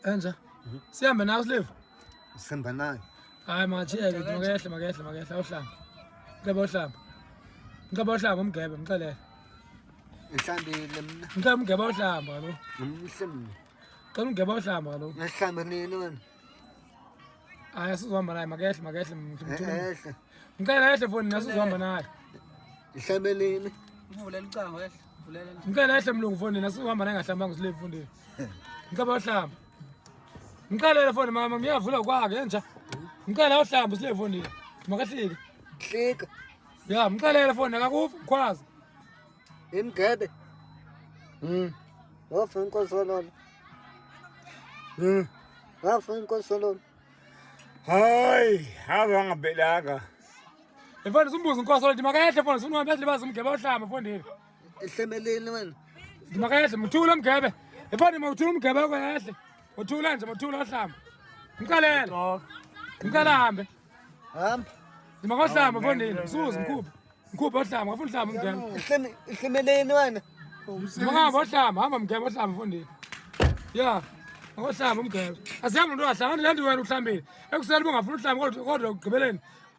Enja. Sihambe nawe Slive. Sihamba naye. Hayi makacheke makehle awuhlamba. Ngicela uhlamba umgebe ngixelele. Ihlambile mina. Ngicela umgebe awuhlamba kaloku. Ngimhlambile. Ngicela umgebe awuhlamba kaloku. Ngihlamba nini wena? Hayi asizohamba naye makehle Ehle. ngicela ehle foni nasizohamba naye. Ihlambeleni. Uvulela icango ehle. Vulela. Ngicela ehle mlungu foni nasizohamba naye ngahlambanga Slive fundini. Ngicela uhlamba. Ngicela foni mama ngiyavula kwakhe enja. Ngicela uhlamba Slive fundini. Makahlike. Hlika. Ya ngicela foni akakufa ngikwazi. Imgebe. Wafa inkosololo. Wafa inkosololo. Hayi, hamba ngabelaka. Efana simbuza inkosi lo makahle fona sifuna uhambe libaza umgebe awuhlamba fondini. Ihlemeleni wena. Makahle mthula umgebe. Efana mawuthula umgebe kwahle. Uthula nje mawuthula awuhlamba. Ngikalela. Ngikala hambe. Hamba. Makahlamba fondini. Msuzi mkhuphe. Mkhuphe awuhlamba ngafuna uhlamba umgebe. Ihlemeleni wena. Mangaba awuhlamba hamba umgebe awuhlamba fondini. Ya. Awuhlamba umgebe. Asihambe ndo ahlamba lento wena uhlambile. Ekuseni bungafuna uhlamba kodwa ugqibeleni